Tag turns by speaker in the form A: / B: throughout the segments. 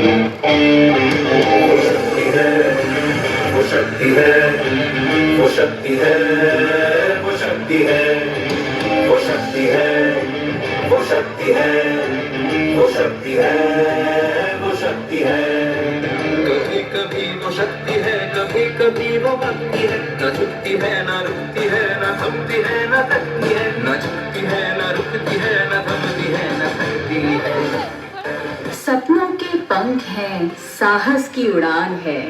A: वो शक्ति है, वो शक्ति है, वो शक्ति है, वो शक्ति है, वो शक्ति है, वो शक्ति है, वो शक्ति है। कभी कभी वो शक्ति है, कभी कभी वो भक्ति है, न झुकती है न रुकती है, न थमती है न थकती है, न झुकती है न रुकती है, न थमती है न थकती है।
B: सपनों के पंख हैं, साहस की उड़ान है।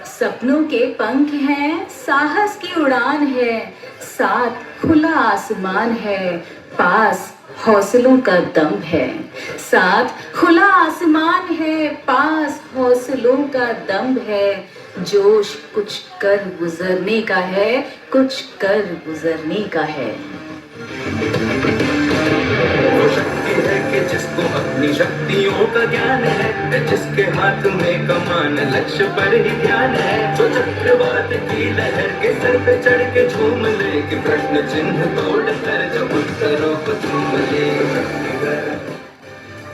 B: सपनों के पंख हैं, साहस की उड़ान है। साथ खुला आसमान है, पास हौसलों का दम है। साथ खुला आसमान है, पास हौसलों का दम है। जोश कुछ कर गुजरने का है, कुछ कर गुजरने का है।
A: वो शक्ति है कि जिसको अपनी शक्तियों का ज्ञान है, जिसके हाथ में कमान लक्ष्य पर ही ध्यान है, जो चक्रवात की लहर के सर पे चढ़ के झूम ले, कि प्रश्न चिन्ह तोड़ कर जब उत्तरों को चूम ले।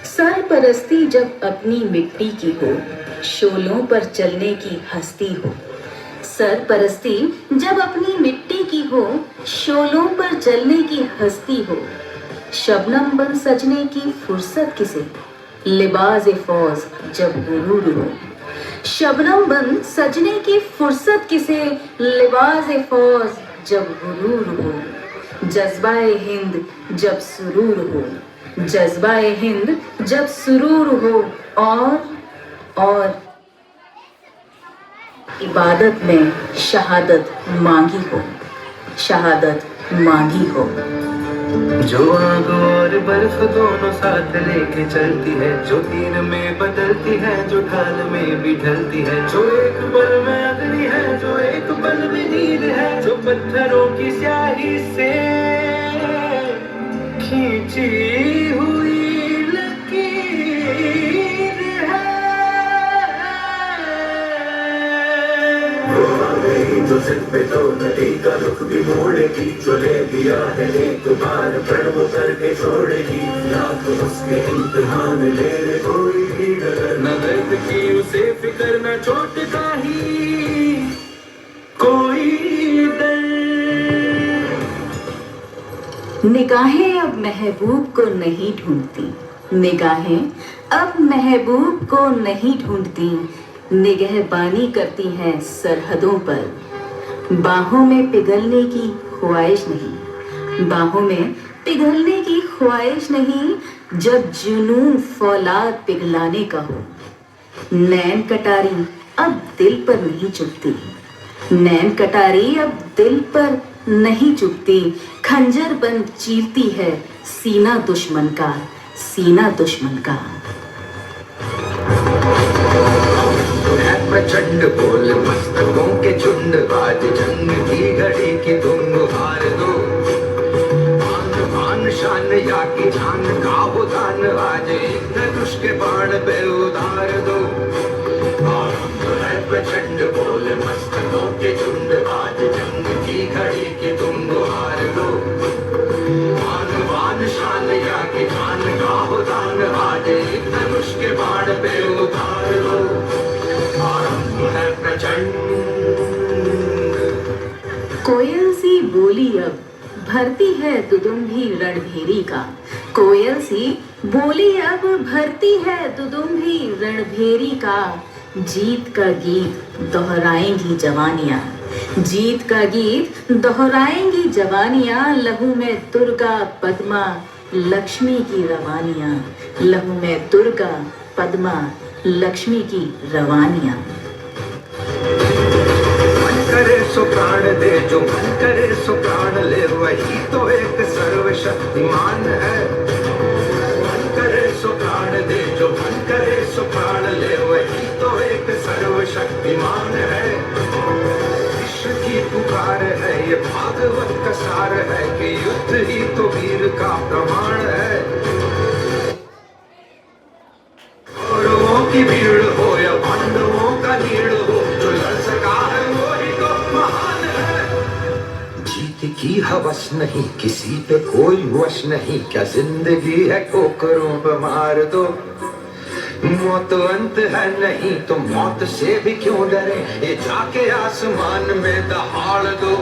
B: सरपरस्ती जब अपनी मिट्टी की हो, शोलों पर चलने की हस्ती हो। सरपरस्ती जब अपनी मिट्टी की हो, शोलों पर चलने की हस्ती हो। शबनम बन सजने की फुर्सत किसे, लिबाज़े फौज जब गुरूर हो। शबनम बन सजने की फुर्सत किसे, लिबाज़े फौज जब गुरूर हो। जज्बाए हिंद जब सुरूर हो, जज्बाए हिंद जब सुरूर हो। और इबादत में शहादत मांगी हो, शहादत मांगी हो।
A: जो आग और बर्फ दोनों साथ लेके चलती है, जो तीर में बदलती है, जो ढाल में भी ढलती है, जो एक पल में अग्नि है, जो एक पल में नींद है, जो पत्थरों की स्याही से खींची हुई लकीर है। जो सिर पे तो नदी का रुख भी मोड़ेगी, जो ले दिया है एक बार प्रण वो करके छोड़ेगी। लाख उसके इम्तिहान ले ले कोई भी डगर, न दर्द की उसे फिक्र, न चोट का ही कोई डर।
B: निगाहें अब महबूब को नहीं ढूंढती, निगाहें अब महबूब को नहीं ढूंढती। निगहबानी करती हैं सरहदों पर, बाहों में पिघलने की ख्वाहिश नहीं, बाहों में पिघलने की ख्वाहिश नहीं। जब जुनून फौलाद पिघलाने का हो, नैन कटारी अब दिल पर नहीं चुभती, नैन कटारी अब दिल पर नहीं चुभती। खंजर बन चीरती है सीना दुश्मन का, सीना दुश्मन का।
A: प्रचंड बोल मस्तकों के झुंड, आज जंग की घड़ी की तुम हार दो। मान मान शान या की जान का हो दान, आज एक धनुष के बाण पे उतार दो। प्रचंड बोल मस्तकों के झुंड, आज जंग की घड़ी की तुम हार दो। मान मान शान या की जान का हो दान, आज एक धनुष के बाण पे उतार दो।
B: कोयल सी बोली अब भरती है दुदुम्भी रणभेरी का। कोयल सी बोली अब भरती है दुदुम्भी रणभेरी का। जीत का गीत दोहराएंगी जवानियां, जीत का गीत दोहराएंगी जवानियां। लहू में दुर्गा पद्मा लक्ष्मी की रवानियां, लहू में दुर्गा पद्मा लक्ष्मी की रवानियां।
A: करे सो प्राण दे, जो मन करे सो प्राण ले, वही तो एक सर्वशक्तिमान है। मन करे सो प्राण दे, जो मन करे सो प्राण ले, वही तो एक सर्वशक्तिमान है। विश्व की पुकार है, ये भागवत का सार है, कि युद्ध ही तो वीर का प्रमाण है। कौरवों की भीड़ हो या पांडवों का नीड़ हो, जो लड़ सका है वो ही तो महान है। जीत की हवस नहीं, किसी पे कोई वश नहीं, क्या जिंदगी है कोकरों पे मार दो।
C: मौत अंत है नहीं तो मौत से भी क्यों डरे, ये जाके आसमान में दहाड़ दो।